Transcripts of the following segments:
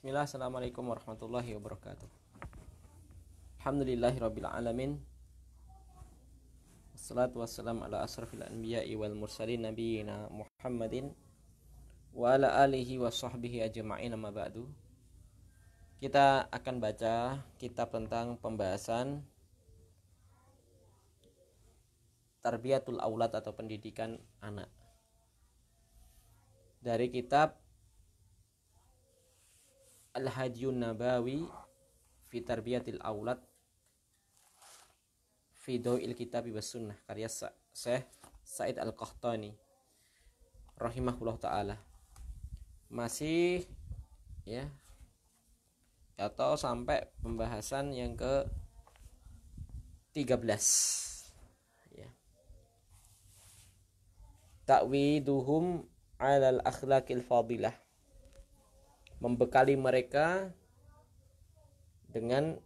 Bismillah, assalamualaikum warahmatullahi wabarakatuh. Alhamdulillahirabbil alamin. Wassalatu wassalamu ala asrafil anbiya'i wal mursalin nabiyina Muhammadin wa ala alihi wa sahbihi ajma'in, amma ba'du. Kita akan baca kitab tentang pembahasan tarbiyatul aulad atau pendidikan anak dari kitab Al-Hadiyun Nabawi fi Tarbiyatil Aulad fi Daw'il Kitabi was Sunnah, karya Syekh Said Al-Qahtani rahimahullah taala. Masih ya atau sampai pembahasan yang ke 13 ya. Ta'widuhum 'alal akhlaqil fadilah, membekali mereka dengan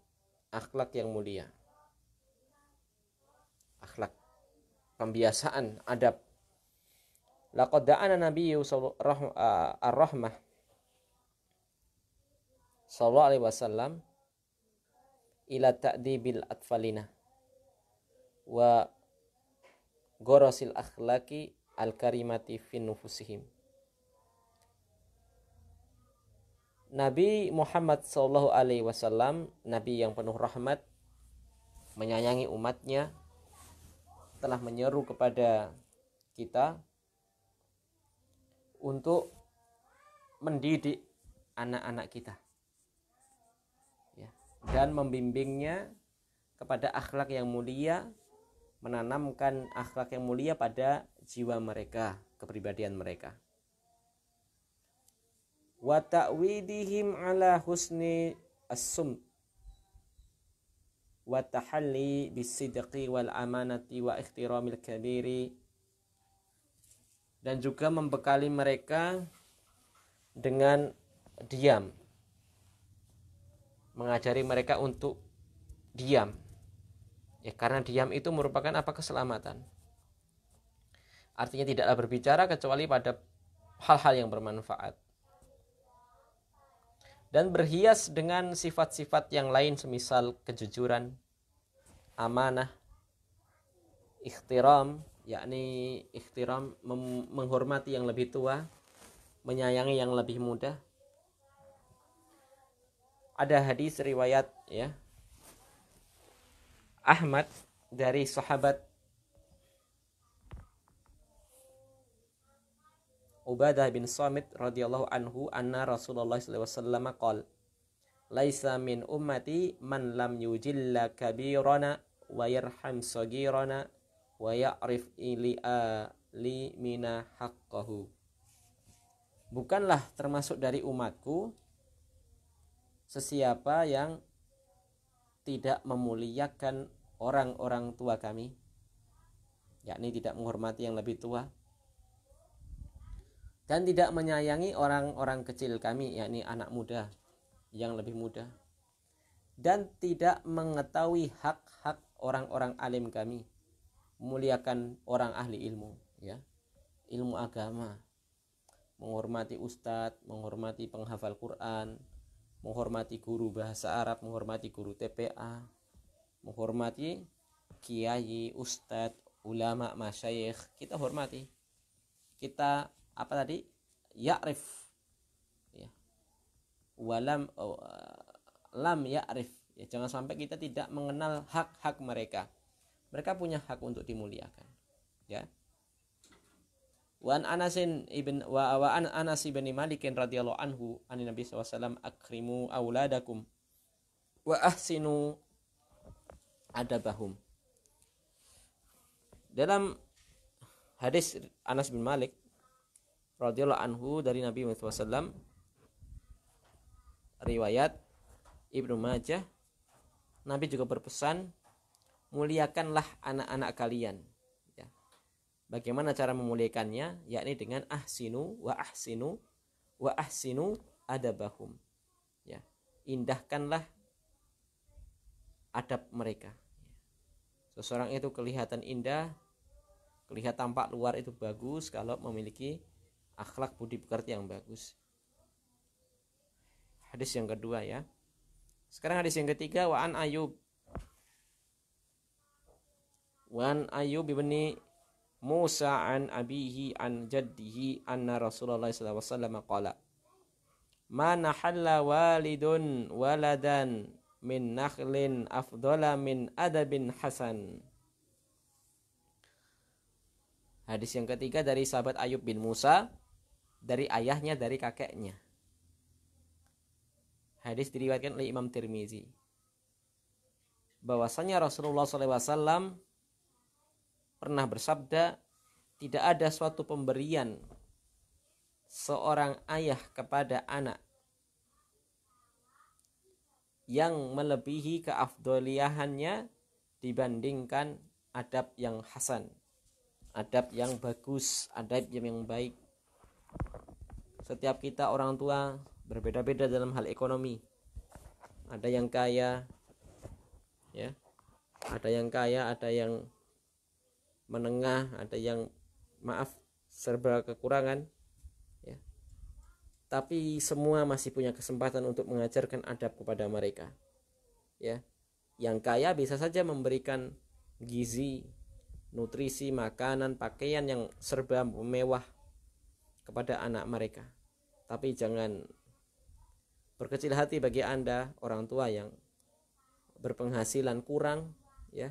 akhlak yang mulia. Akhlak, pembiasaan, adab. Laqad da'ana nabiyyu ar-rahmah sallallahu alaihi wasallam ila ta'dibil atfalina wa gorosil akhlaki al-karimati fin nufusihim. Nabi Muhammad sallallahu alaihi wasallam, Nabi yang penuh rahmat, menyayangi umatnya, telah menyeru kepada kita untuk mendidik anak-anak kita ya, dan membimbingnya kepada akhlak yang mulia, menanamkan akhlak yang mulia pada jiwa mereka, kepribadian mereka. Wa ta'widihim ala husni as-sum wa tahalli bis-sidqi wal amanati wa ihtiramil kabiri, dan juga membekali mereka dengan diam, mengajari mereka untuk diam ya, karena diam itu merupakan keselamatan. Artinya tidaklah berbicara kecuali pada hal-hal yang bermanfaat, dan berhias dengan sifat-sifat yang lain semisal kejujuran, amanah, ikhtiram, yakni ikhtiram, menghormati yang lebih tua, menyayangi yang lebih muda. Ada hadis riwayat ya Ahmad dari sahabat Ubadah bin Samit radhiyallahu anhu, anna Rasulullah sallallahu alaihi wasallam qala, laisa min ummati man lam yujilla kabirana wa yarham sagirana wa ya'rif li mina haqqahu. Bukanlah termasuk dari umatku sesiapa yang tidak memuliakan orang-orang tua kami, yakni tidak menghormati yang lebih tua, dan tidak menyayangi orang-orang kecil kami, yakni anak muda yang lebih muda, dan tidak mengetahui hak-hak orang-orang alim kami, memuliakan orang ahli ilmu ya, ilmu agama, menghormati ustadz, menghormati penghafal Quran, menghormati guru bahasa Arab, menghormati guru TPA, menghormati kiai, ustadz, ulama, masyayikh, kita hormati. Kita ya'rif ya, walam lam ya'rif ya, jangan sampai kita tidak mengenal hak-hak mereka. Mereka punya hak untuk dimuliakan ya. Wa Anas bin Malik radhiyallahu anhu an Nabi sallallahu alaihi wasallam, akrimu auladakum wa ahsinu adabahum. Dalam hadis Anas bin Malik radhiyallahu anhu dari Nabi Muhammad SAW, riwayat Ibnu Majah, Nabi juga berpesan, muliakanlah anak-anak kalian ya. Bagaimana cara memuliakannya? Yakni dengan ahsinu wa ahsinu adabahum ya, indahkanlah adab mereka. Seseorang itu kelihatan indah, kelihatan tampak luar itu bagus kalau memiliki akhlak budi pekerti yang bagus. Hadis yang kedua ya. Sekarang hadis yang ketiga, wa an Ayyub bin Musa an abihi an jaddihi anna Rasulullah sallallahu alaihi wasallam qala ma nahalla walidun waladan min nakhlin afdala min adabin hasan. Hadis yang ketiga dari sahabat Ayyub bin Musa, dari ayahnya, dari kakeknya. Hadis diriwayatkan oleh Imam Tirmizi. Bahwasanya Rasulullah SAW pernah bersabda, tidak ada suatu pemberian seorang ayah kepada anak yang melebihi keafdoliahannya dibandingkan adab yang hasan, adab yang bagus, adab yang baik. Setiap kita orang tua berbeda-beda dalam hal ekonomi. Ada yang kaya, ya, ada yang kaya, ada yang menengah, ada yang serba kekurangan, ya. Tapi semua masih punya kesempatan untuk mengajarkan adab kepada mereka, ya. Yang kaya bisa saja memberikan gizi, nutrisi, makanan, pakaian yang serba mewah kepada anak mereka. Tapi jangan berkecil hati bagi Anda orang tua yang berpenghasilan kurang, ya.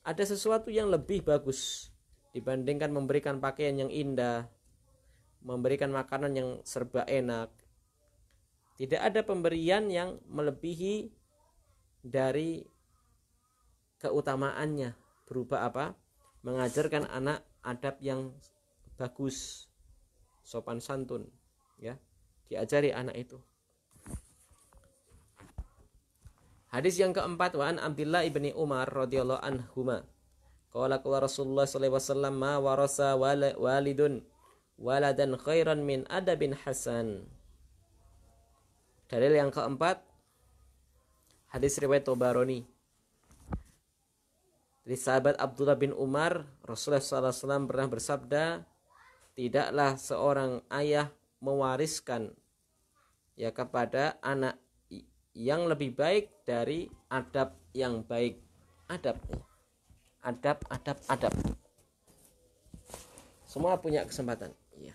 Ada sesuatu yang lebih bagus dibandingkan memberikan pakaian yang indah, memberikan makanan yang serba enak. Tidak ada pemberian yang melebihi dari keutamaannya berupa apa? Mengajarkan anak adab yang bagus, sopan santun, ya. Diajari anak itu. Hadis yang keempat, wa an Abdullah ibni Umar radhiyallahu anhuma qala qala Rasulullah sallallahu alaihi wasallam ma warasa walidun waladan khairan min adabin hasan. Dalil yang keempat, hadis riwayat Tabarani dari sahabat Abdullah bin Umar, Rasulullah sallallahu alaihi wasallam pernah bersabda, tidaklah seorang ayah mewariskan ya kepada anak yang lebih baik dari adab yang baik. Adab. Semua punya kesempatan, ya.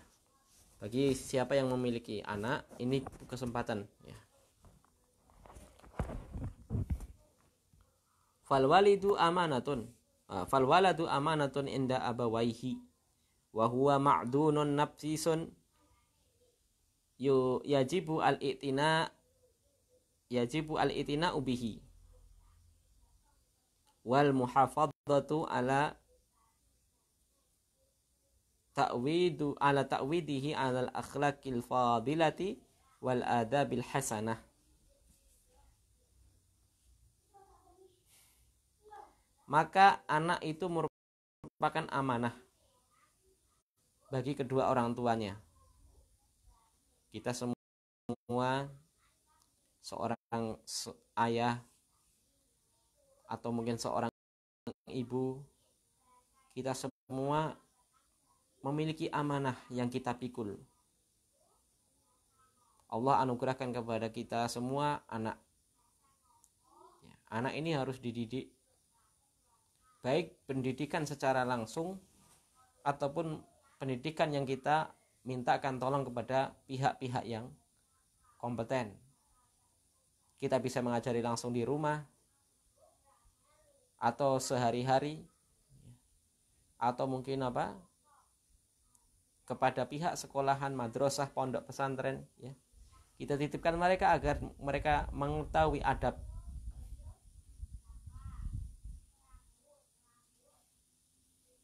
Bagi siapa yang memiliki anak, ini kesempatan, ya. Fal waladu amanatun inda abawaihi wa huwa ma'dunun nafsisun yajibu al-itina bihi wal muhafadzatu ala ta'widihi ala al-akhlaqil fadilati wal adabil hasanah. Maka anak itu merupakan amanah bagi kedua orang tuanya. Kita semua, seorang ayah atau mungkin seorang ibu, kita semua memiliki amanah yang kita pikul. Allah anugerahkan kepada kita semua anak. Anak ini harus dididik, baik pendidikan secara langsung ataupun pendidikan yang kita mintakan tolong kepada pihak-pihak yang kompeten. Kita bisa mengajari langsung di rumah atau sehari-hari, atau mungkin kepada pihak sekolahan, madrasah, pondok pesantren, ya. Kita titipkan mereka agar mereka mengetahui adab.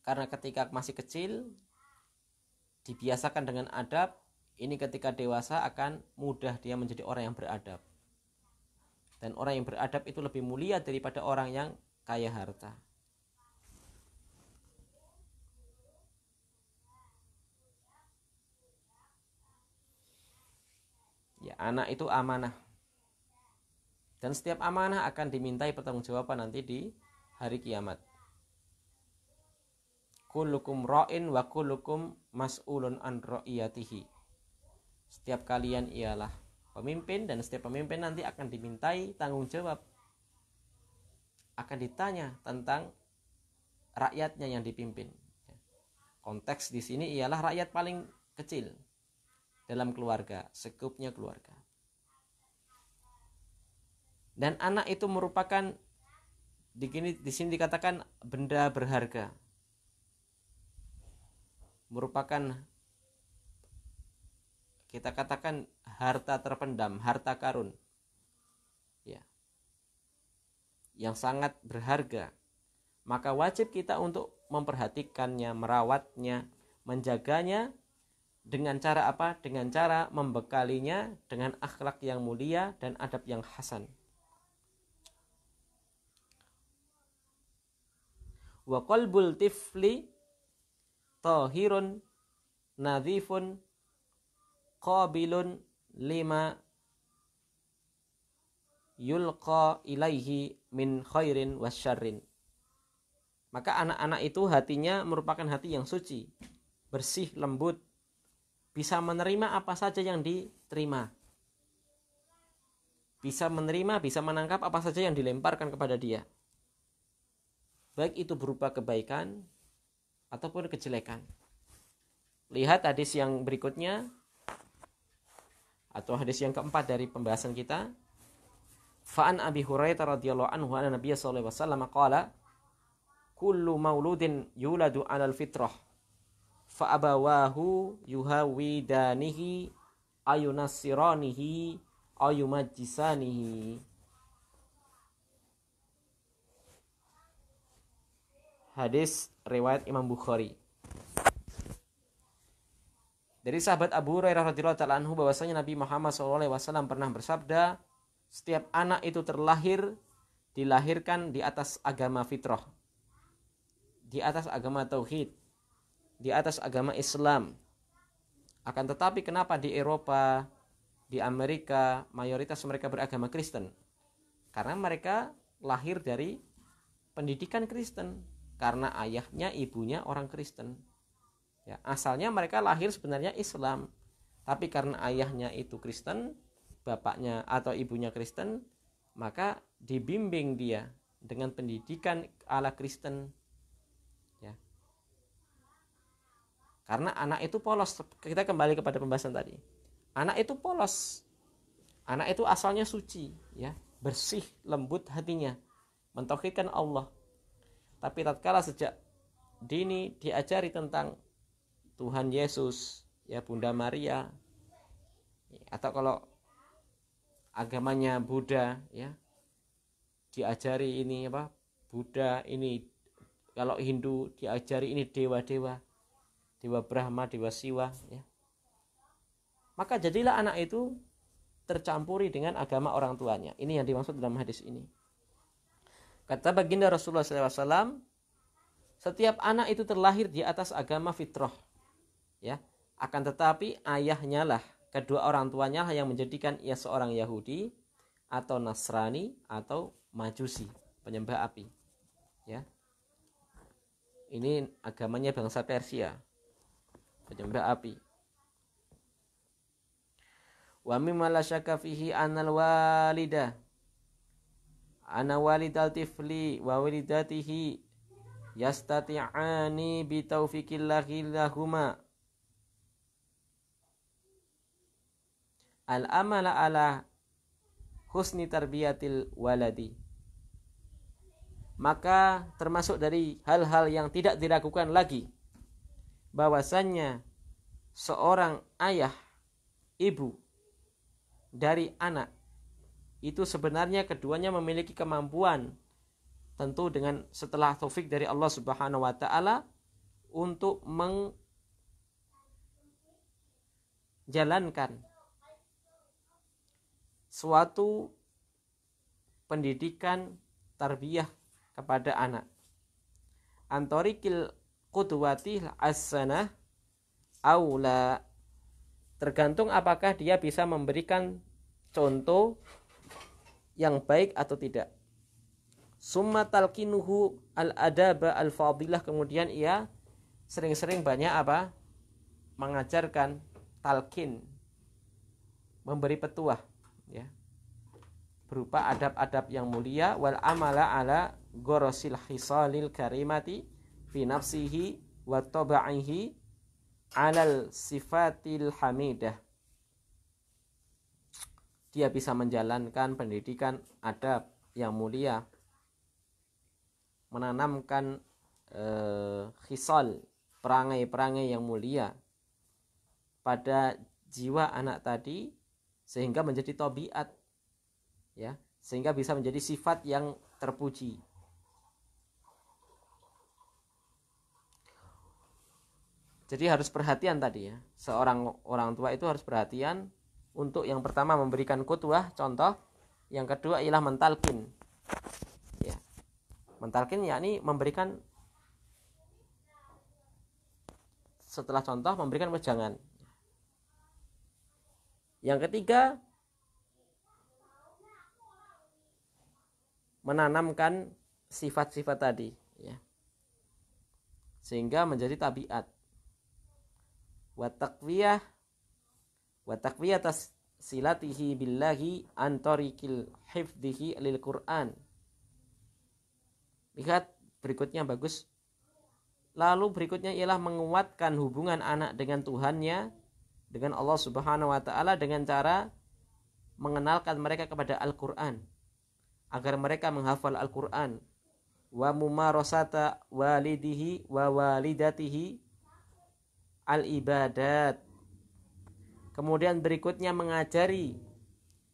Karena ketika masih kecil dibiasakan dengan adab, ini ketika dewasa akan mudah dia menjadi orang yang beradab. Dan orang yang beradab itu lebih mulia daripada orang yang kaya harta. Ya, anak itu amanah. Dan setiap amanah akan dimintai pertanggungjawaban nanti di hari kiamat. Kullukum ra'in wa kullukum mas'ulun an ra'iyatihi. Setiap kalian ialah pemimpin, dan setiap pemimpin nanti akan dimintai tanggung jawab, akan ditanya tentang rakyatnya yang dipimpin. Konteks di sini ialah rakyat paling kecil dalam keluarga, sekupnya keluarga. Dan anak itu merupakan di sini dikatakan benda berharga, merupakan, kita katakan, harta terpendam, harta karun, ya, yang sangat berharga. Maka wajib kita untuk memperhatikannya, merawatnya, menjaganya. Dengan cara apa? Dengan cara membekalinya dengan akhlak yang mulia dan adab yang hasan. Wa qalbul tifli tahirun nadhifun qabilun lima yulqa ilaihi min khairin wasyarrin. Maka anak-anak itu hatinya merupakan hati yang suci, bersih, lembut, bisa menerima apa saja yang diterima, bisa menerima, bisa menangkap apa saja yang dilemparkan kepada dia, baik itu berupa kebaikan ataupun kejelekan. Lihat hadis yang berikutnya, atau hadis yang keempat dari pembahasan kita. Fa'an Abi Hurairah radhiyallahu anhu anna Nabiy sallallahu alaihi wasallam qala kullu mauludin yuladu 'alal fitrah fa abawahu yuhawidanihi ayunassiranihi ayumajjisanihi. Hadis riwayat Imam Bukhari. Dari sahabat Abu Hurairah radhiyallahu ta'ala anhu bahwasanya Nabi Muhammad SAW pernah bersabda, setiap anak itu dilahirkan di atas agama fitrah, di atas agama tauhid, di atas agama Islam. Akan tetapi kenapa di Eropa, di Amerika, mayoritas mereka beragama Kristen? Karena mereka lahir dari pendidikan Kristen, karena ayahnya, ibunya orang Kristen. Ya, asalnya mereka lahir sebenarnya Islam, tapi karena ayahnya itu Kristen, bapaknya atau ibunya Kristen, maka dibimbing dia dengan pendidikan ala Kristen. Ya. Karena anak itu polos. Kita kembali kepada pembahasan tadi. Anak itu polos. Anak itu asalnya suci, ya, bersih, lembut hatinya, mentauhidkan Allah. Tapi tatkala sejak dini diajari tentang Tuhan Yesus, ya, Bunda Maria, atau kalau agamanya Buddha, ya, diajari ini apa? Buddha ini, kalau Hindu diajari ini dewa-dewa, dewa Brahma, dewa Siwa, ya. Maka jadilah anak itu tercampuri dengan agama orang tuanya. Ini yang dimaksud dalam hadis ini. Kata baginda Rasulullah SAW, setiap anak itu terlahir di atas agama fitrah, ya. Akan tetapi ayahnya lah, kedua orang tuanya lah yang menjadikan ia seorang Yahudi atau Nasrani atau Majusi, penyembah api, ya. Ini agamanya bangsa Persia, penyembah api. Wa mimma la syakka fihi anal walida ana walidal tifli wa walidatihi yastati'ani bi taufiqillahi lahuma al-amala ala husni tarbiyatil waladi. Maka termasuk dari hal-hal yang tidak dilakukan lagi, bahwasannya seorang ayah, ibu dari anak itu sebenarnya keduanya memiliki kemampuan, tentu dengan setelah taufik dari Allah Subhanahu wa taala, untuk menjalankan suatu pendidikan tarbiyah kepada anak. Antorikil qudwatil hasanah aula, tergantung apakah dia bisa memberikan contoh yang baik atau tidak. Summa talqinuhu al-adaba al-fadilah, kemudian ia sering-sering banyak apa? Mengajarkan talqin, memberi petuah, ya, berupa adab-adab yang mulia, wal amala ala gorosil hisalil karimati fi nafsihi wa taba'ihi alal sifatil hamidah. Dia bisa menjalankan pendidikan adab yang mulia, menanamkan khisal, perangai-perangai yang mulia pada jiwa anak tadi, sehingga menjadi tabiat, ya, sehingga bisa menjadi sifat yang terpuji. Jadi harus perhatian tadi, ya, seorang orang tua itu harus perhatian untuk yang pertama memberikan qudwah, contoh, yang kedua ialah mentalkin, ya, mentalkin yakni memberikan, setelah contoh memberikan wejangan. Yang ketiga, menanamkan sifat-sifat tadi, ya, sehingga menjadi tabiat. Wa taqwiyah silatihi billahi an tariqil hifdhihi lil Qur'an. Lihat berikutnya, bagus. Lalu berikutnya ialah menguatkan hubungan anak dengan Tuhannya, dengan Allah Subhanahu wa taala, dengan cara mengenalkan mereka kepada Al-Qur'an agar mereka menghafal Al-Qur'an, wa mumarasata walidihi wa walidatihi al-ibadat. Kemudian berikutnya mengajari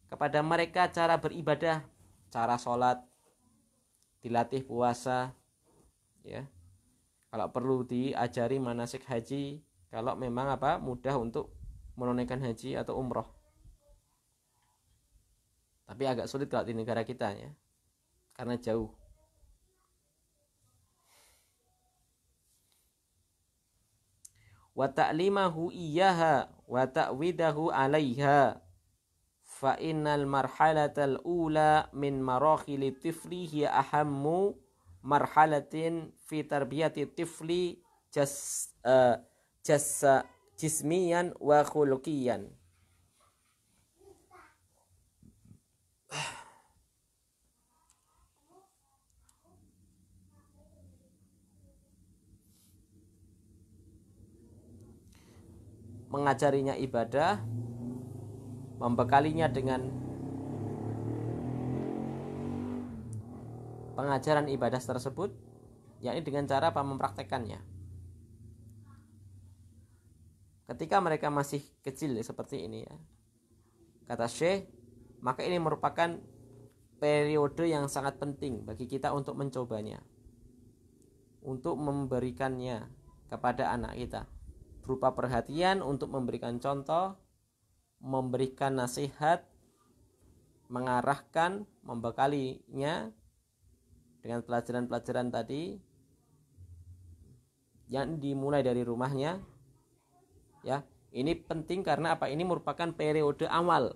kepada mereka cara beribadah, cara sholat, dilatih puasa, ya. Kalau perlu diajari manasik haji, kalau memang mudah untuk menunaikan haji atau umroh. Tapi agak sulit kalau di negara kita, ya, karena jauh. Wa ta'limahu iyyaha wa ta'widahu 'alaiha fa innal marhalatal ula min marakhili tifli hiya ahammu marhalatin fi tarbiyati tifli jismiyan wa khuluqiyan. Mengajarinya ibadah, membekalinya dengan pengajaran ibadah tersebut, yakni dengan cara mempraktekannya. Ketika mereka masih kecil seperti ini, ya, kata Syekh, maka ini merupakan periode yang sangat penting bagi kita untuk mencobanya, untuk memberikannya kepada anak kita, berupa perhatian untuk memberikan contoh, memberikan nasihat, mengarahkan, membekalinya dengan pelajaran-pelajaran tadi yang dimulai dari rumahnya, ya. Ini penting karena ini merupakan periode awal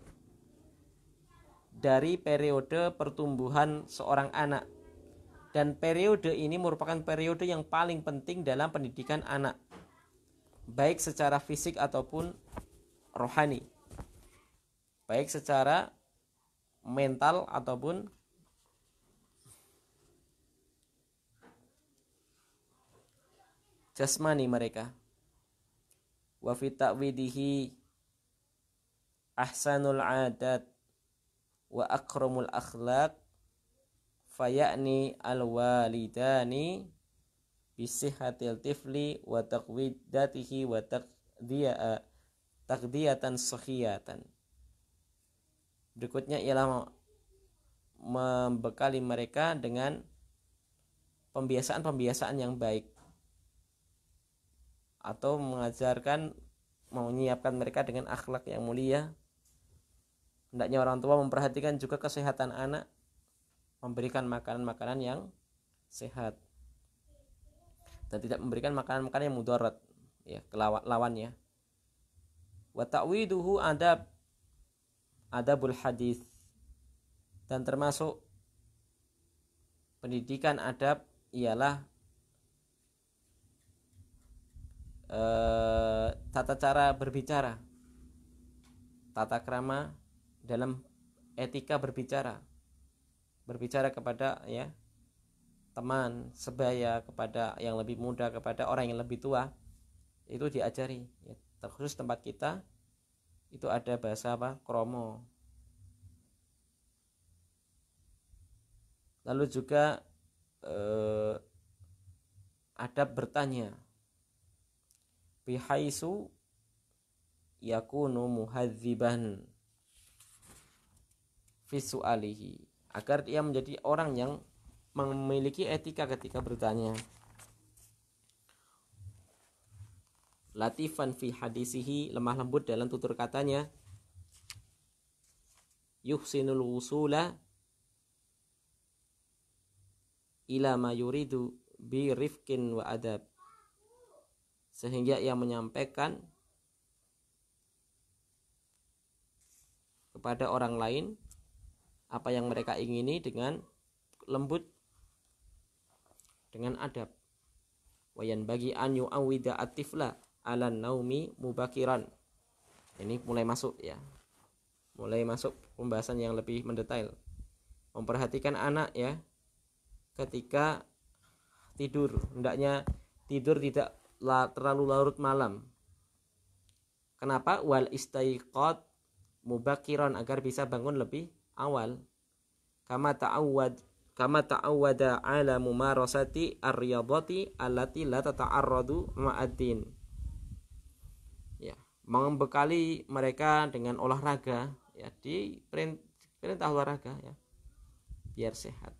dari periode pertumbuhan seorang anak, dan periode ini merupakan periode yang paling penting dalam pendidikan anak, baik secara fisik ataupun rohani, baik secara mental ataupun jasmani mereka. Wa fi ta'widihi ahsanul adat wa akramul akhlaq fayani alwalidani bisihhatil tifli wa taqwidatihi wa taqdiyatan sahihatan. Berikutnya ialah membekali mereka dengan pembiasaan-pembiasaan yang baik, atau menyiapkan mereka dengan akhlak yang mulia. Hendaknya orang tua memperhatikan juga kesehatan anak, memberikan makanan-makanan yang sehat, dan tidak memberikan makanan-makanan yang mudarat, ya, lawannya. Wa ta'widuhu adabul hadis, dan termasuk pendidikan adab ialah tata cara berbicara, tata krama dalam etika berbicara kepada ya teman sebaya, kepada yang lebih muda, kepada orang yang lebih tua, itu diajari ya. Terkhusus tempat kita itu ada bahasa apa? Kromo. Lalu juga adab bertanya, bihaisu yakunu muhadziban fi su'alihi, agar dia menjadi orang yang memiliki etika ketika bertanya. Latifan fi hadisihi, lemah lembut dalam tutur katanya. Yuhsinul wusula ila ma yuridu bi rifkin wa adab, sehingga ia menyampaikan kepada orang lain apa yang mereka ingini dengan lembut, dengan adab. Wayan bagi an yu'awida atifla ala naumi mubakiran. Ini mulai masuk ya, mulai masuk pembahasan yang lebih mendetail. Memperhatikan anak ya ketika tidur, hendaknya tidur tidak terlalu larut malam. Kenapa? Wal istaiqad mubakiran, agar bisa bangun lebih awal. Kama ta'awwada ala mumarasati ar-riyadati allati la tata'arradu ma'ad-din. Ya, membekali mereka dengan olahraga ya, di perintah olahraga ya, biar sehat.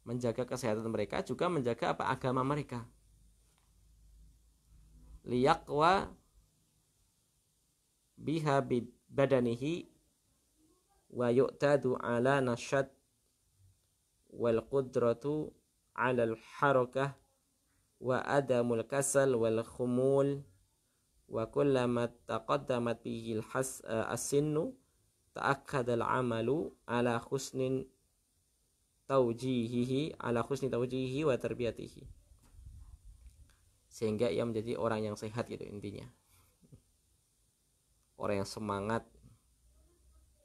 Menjaga kesehatan mereka, juga menjaga apa? Agama mereka. Liyaqwa biha badanihi wa yu'tadu ala nasyad wal qudratu ala al harakah wa adamul kasal wal khumul wa kullama taqaddamat bihi as-sinnu ta'akkada al-amalu ala husni taujihihi wa tarbiyatihi, sehingga ia menjadi orang yang sehat gitu intinya, orang yang semangat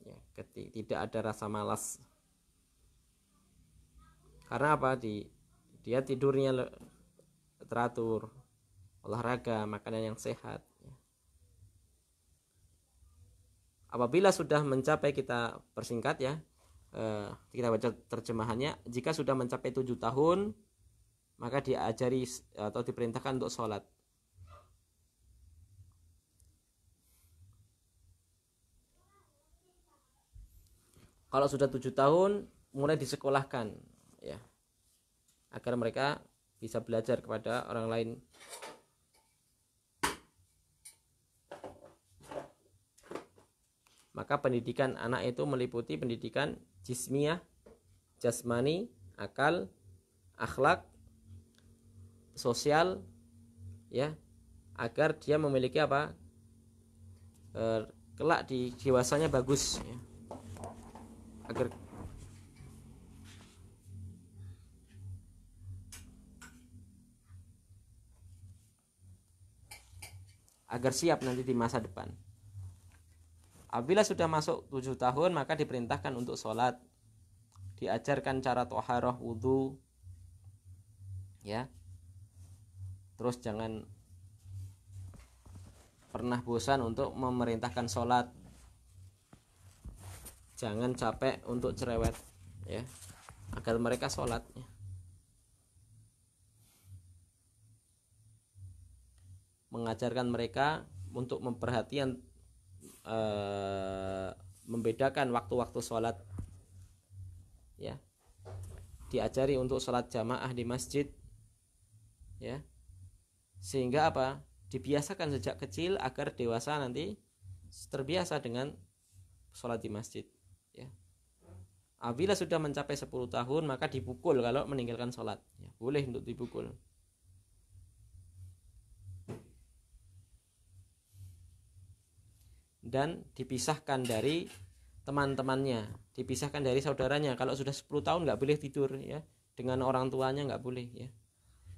ya, tidak ada rasa malas. Karena apa? Dia tidurnya teratur, olahraga, makanan yang sehat ya. Apabila sudah mencapai, kita persingkat ya, kita baca terjemahannya. Jika sudah mencapai 7 tahun, maka diajari atau diperintahkan untuk sholat. Kalau sudah 7 tahun, mulai disekolahkan ya, agar mereka bisa belajar kepada orang lain. Maka pendidikan anak itu meliputi pendidikan jismiyah, jasmani, akal, akhlak, sosial ya, agar dia memiliki apa? Kelak di dewasanya bagus ya. Agar siap nanti di masa depan. Apabila sudah masuk 7 tahun, maka diperintahkan untuk sholat, diajarkan cara toharoh, wudhu ya. Terus jangan pernah bosan untuk memerintahkan sholat, jangan capek untuk cerewet ya, agar mereka sholat ya. Mengajarkan mereka untuk memperhatikan membedakan waktu-waktu sholat ya, diajari untuk sholat jamaah di masjid ya, sehingga apa? Dibiasakan sejak kecil agar dewasa nanti terbiasa dengan sholat di masjid ya. Apabila sudah mencapai 10 tahun, maka dipukul kalau meninggalkan sholat ya, boleh untuk dipukul. Dan dipisahkan dari teman-temannya, dipisahkan dari saudaranya. Kalau sudah 10 tahun nggak boleh tidur ya dengan orang tuanya, nggak boleh ya.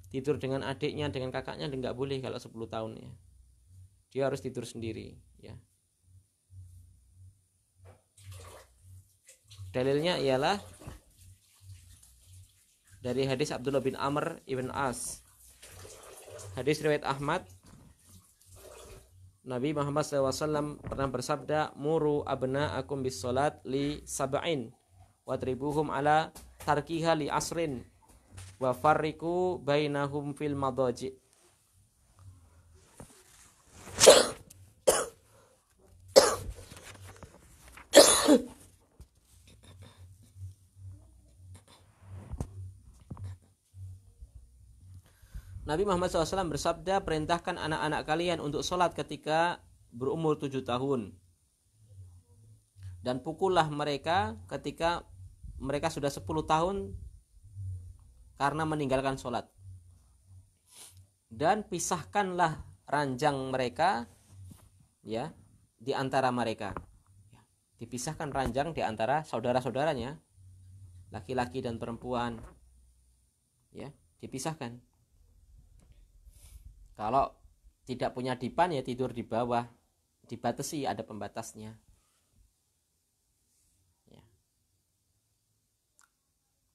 Tidur dengan adiknya, dengan kakaknya nggak boleh kalau 10 tahun ya. dia harus tidur sendiri, ya. Dalilnya ialah dari hadis Abdullah bin Amr ibn As, hadis riwayat Ahmad. Nabi Muhammad SAW pernah bersabda, muru abna'akum bis salat li sab'in watribuhum ala tarkiha li asrin wa farriku bainahum fil madaji. Nabi Muhammad SAW bersabda, perintahkan anak-anak kalian untuk sholat ketika berumur 7 tahun. Dan pukullah mereka ketika mereka sudah 10 tahun karena meninggalkan sholat. Dan pisahkanlah ranjang mereka, ya, di antara mereka. Dipisahkan ranjang di antara saudara-saudaranya, laki-laki dan perempuan, ya, dipisahkan. Kalau tidak punya dipan ya tidur di bawah, dibatasi, ada pembatasnya. Ya.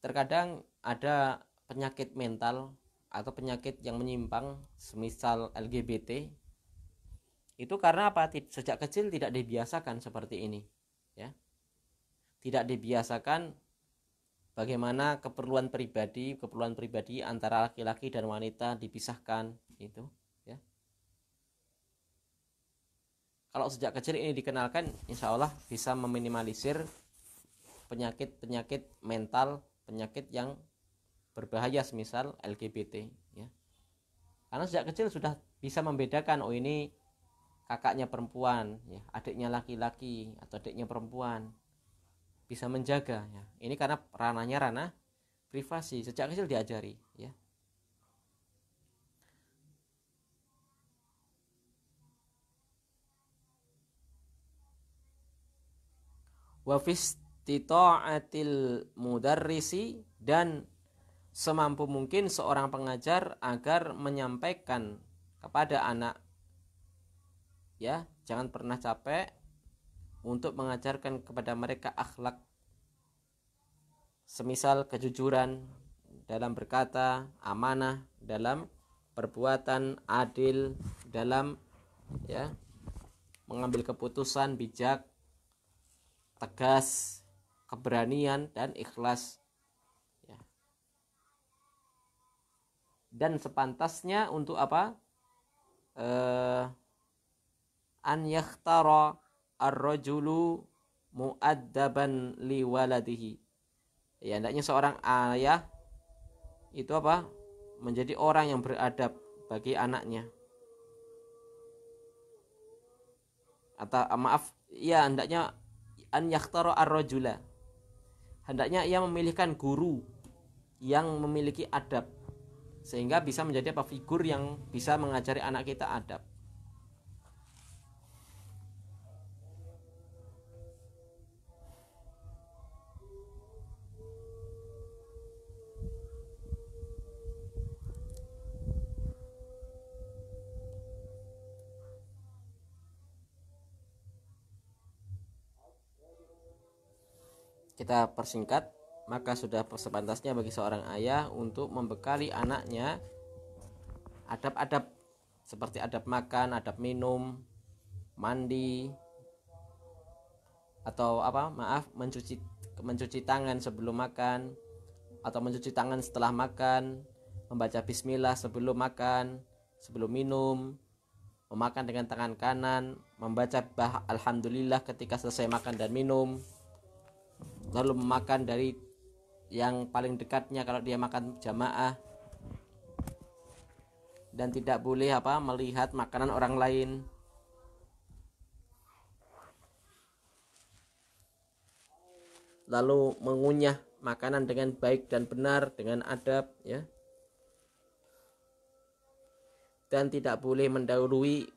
Terkadang ada penyakit mental atau penyakit yang menyimpang, semisal LGBT. Itu karena apa? Sejak kecil tidak dibiasakan seperti ini, ya. Tidak dibiasakan bagaimana keperluan pribadi antara laki-laki dan wanita dipisahkan, itu, ya. Kalau sejak kecil ini dikenalkan, insya Allah bisa meminimalisir penyakit-penyakit mental, penyakit yang berbahaya semisal LGBT, ya. Karena sejak kecil sudah bisa membedakan, oh ini kakaknya perempuan, ya, adiknya laki-laki atau adiknya perempuan, bisa menjaga, ya. Ini karena ranahnya ranah privasi, sejak kecil diajari, ya. Wa fistita'atil mudarrisi, dan semampu mungkin seorang pengajar agar menyampaikan kepada anak, ya, jangan pernah capek untuk mengajarkan kepada mereka akhlak, semisal kejujuran dalam berkata, amanah dalam perbuatan, adil dalam, ya, mengambil keputusan, bijak, tegas, keberanian dan ikhlas, ya. Dan sepantasnya untuk apa? An yakhtara ar-rajulu mu'addaban li waladihi. Ya, hendaknya seorang ayah itu apa? Menjadi orang yang beradab bagi anaknya. Atau maaf, ya, hendaknya an yakhtara ar-rajula, hendaknya ia memilihkan guru yang memiliki adab, sehingga bisa menjadi apa? Figur yang bisa mengajari anak kita adab. Kita persingkat, maka sudah sepantasnya bagi seorang ayah untuk membekali anaknya adab-adab seperti adab makan, adab minum, mandi, atau apa? Maaf, mencuci tangan sebelum makan atau mencuci tangan setelah makan, membaca bismillah sebelum makan, sebelum minum, memakan dengan tangan kanan, membaca alhamdulillah ketika selesai makan dan minum, lalu memakan dari yang paling dekatnya kalau dia makan jamaah, dan tidak boleh apa? Melihat makanan orang lain. Lalu mengunyah makanan dengan baik dan benar, dengan adab, ya. Dan tidak boleh mendahului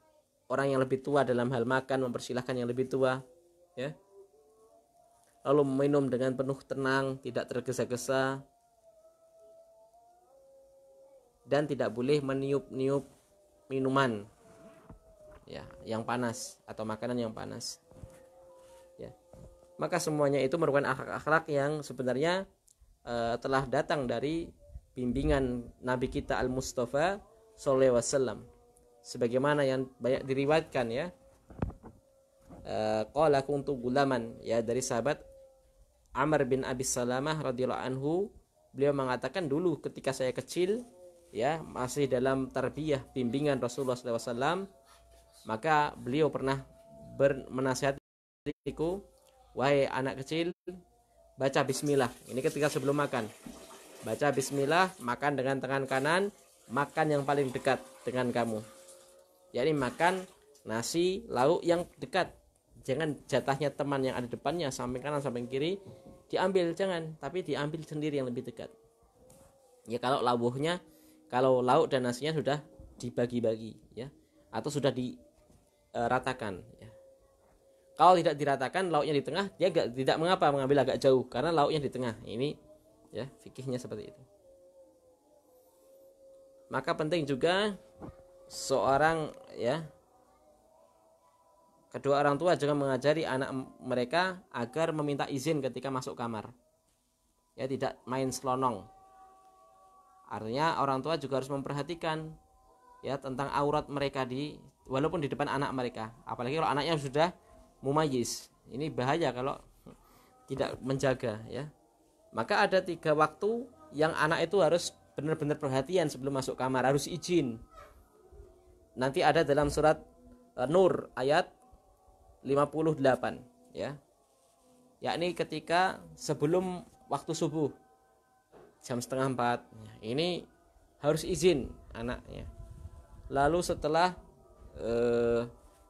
orang yang lebih tua dalam hal makan, mempersilahkan yang lebih tua, ya. Lalu minum dengan penuh tenang, tidak tergesa-gesa, dan tidak boleh meniup-niup minuman, ya, yang panas atau makanan yang panas. Ya. Maka semuanya itu merupakan akhlak-akhlak yang sebenarnya telah datang dari bimbingan Nabi kita Al-Mustafa sallallahu alaihi wasallam. Sebagaimana yang banyak diriwayatkan ya. Qala kuntu gulaman, ya, dari sahabat Amr bin Abi Salamah radhiyallahu anhu, beliau mengatakan dulu ketika saya kecil, ya, masih dalam tarbiyah bimbingan Rasulullah SAW, maka beliau pernah menasihatiku, wahai anak kecil, baca bismillah. Ini ketika sebelum makan, baca bismillah, makan dengan tangan kanan, makan yang paling dekat dengan kamu, yakni makan nasi lauk yang dekat. Jangan jatahnya teman yang ada depannya, samping kanan samping kiri diambil, jangan, tapi diambil sendiri yang lebih dekat. Ya, kalau lauk dan nasinya sudah dibagi-bagi, ya, atau sudah diratakan, ya. Kalau tidak diratakan, lauknya di tengah, dia tidak mengapa mengambil agak jauh karena lauknya di tengah. Ini, ya, fikihnya seperti itu. Maka penting juga seorang, ya, kedua orang tua juga mengajari anak mereka agar meminta izin ketika masuk kamar. Ya, tidak main selonong. Artinya orang tua juga harus memperhatikan, ya, tentang aurat mereka walaupun di depan anak mereka. Apalagi kalau anaknya sudah mumayyiz. Ini bahaya kalau tidak menjaga, ya. Maka ada 3 waktu yang anak itu harus benar-benar perhatian sebelum masuk kamar, harus izin. Nanti ada dalam surat Nur ayat 58, ya, yakni ketika sebelum waktu subuh jam 3:30, ini harus izin anaknya. Lalu setelah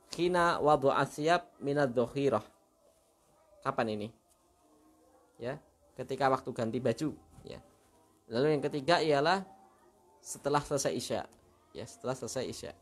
khina wadu asyab minad dhohirah, kapan ini, ya, ketika waktu ganti baju, ya. Lalu yang ketiga ialah setelah selesai isya, ya, setelah selesai isya.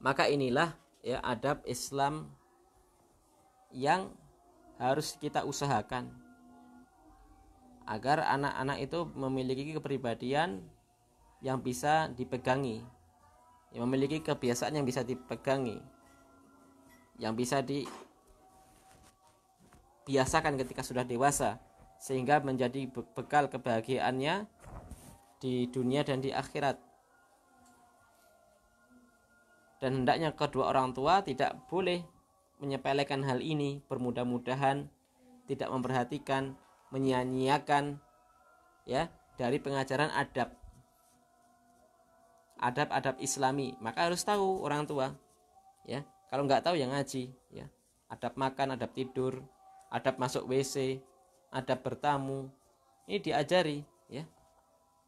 Maka inilah, ya, adab Islam yang harus kita usahakan agar anak-anak itu memiliki kepribadian yang bisa dipegangi, yang memiliki kebiasaan yang bisa dipegangi, yang bisa dibiasakan ketika sudah dewasa, sehingga menjadi bekal kebahagiaannya di dunia dan di akhirat. Dan hendaknya kedua orang tua tidak boleh menyepelekan hal ini, bermudah-mudahan tidak memperhatikan, menyia-nyiakan, ya, dari pengajaran adab Islami. Maka harus tahu orang tua, ya. Kalau nggak tahu ya ngaji, ya. Adab makan, adab tidur, adab masuk WC, adab bertamu, ini diajari, ya,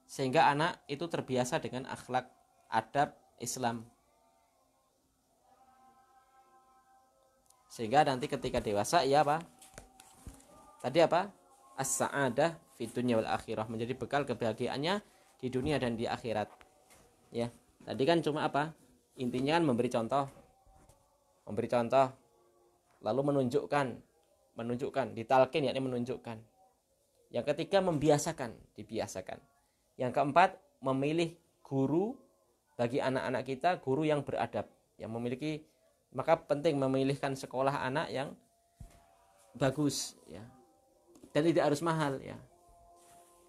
sehingga anak itu terbiasa dengan akhlak adab Islam. Sehingga nanti ketika dewasa, ya, apa? Tadi apa? As-sa'adah fid dunya wal akhirah, menjadi bekal kebahagiaannya di dunia dan di akhirat. Ya. Tadi kan cuma apa? Intinya kan memberi contoh, lalu menunjukkan, ditalkin, yakni menunjukkan. Yang ketiga dibiasakan. Yang keempat, memilih guru bagi anak-anak kita, guru yang beradab, yang memiliki. Maka penting memilihkan sekolah anak yang bagus, ya, dan tidak harus mahal, ya,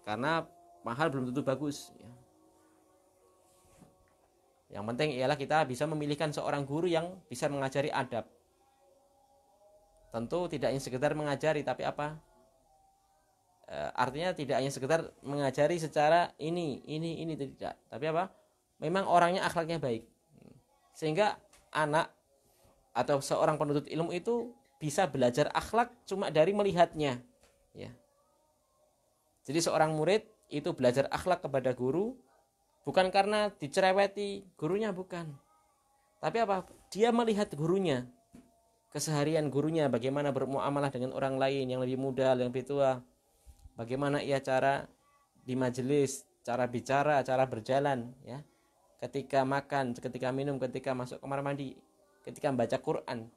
karena mahal belum tentu bagus, ya. Yang penting ialah kita bisa memilihkan seorang guru yang bisa mengajari adab. Tentu tidak hanya sekedar mengajari, tapi apa? Artinya tidak hanya sekedar mengajari secara ini tidak, tapi apa? Memang orangnya akhlaknya baik, sehingga anak atau seorang penuntut ilmu itu bisa belajar akhlak cuma dari melihatnya, ya. Jadi seorang murid itu belajar akhlak kepada guru bukan karena dicereweti gurunya, bukan, tapi apa? Dia melihat gurunya, keseharian gurunya, bagaimana bermuamalah dengan orang lain yang lebih muda, yang lebih tua, bagaimana ia cara di majelis, cara bicara, cara berjalan, ya, ketika makan, ketika minum, ketika masuk kamar mandi, ketika membaca Quran,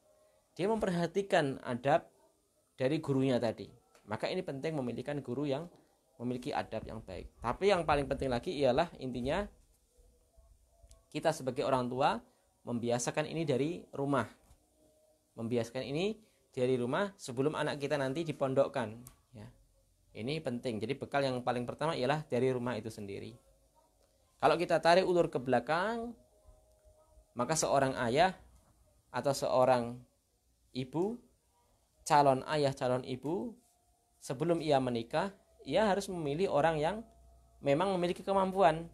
dia memperhatikan adab dari gurunya tadi. Maka ini penting memiliki guru yang memiliki adab yang baik. Tapi yang paling penting lagi ialah intinya kita sebagai orang tua membiasakan ini dari rumah. Membiasakan ini dari rumah sebelum anak kita nanti dipondokkan, ya. Ini penting. Jadi bekal yang paling pertama ialah dari rumah itu sendiri. Kalau kita tarik ulur ke belakang, maka seorang ayah atau seorang ibu, calon ayah, calon ibu, sebelum ia menikah, ia harus memilih orang yang memang memiliki kemampuan,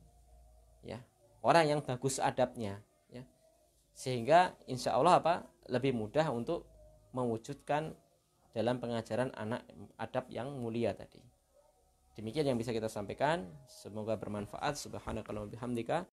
ya, orang yang bagus adabnya, ya, sehingga insya Allah lebih mudah untuk mewujudkan dalam pengajaran anak adab yang mulia tadi. Demikian yang bisa kita sampaikan, semoga bermanfaat. Subhanakallahumma bihamdika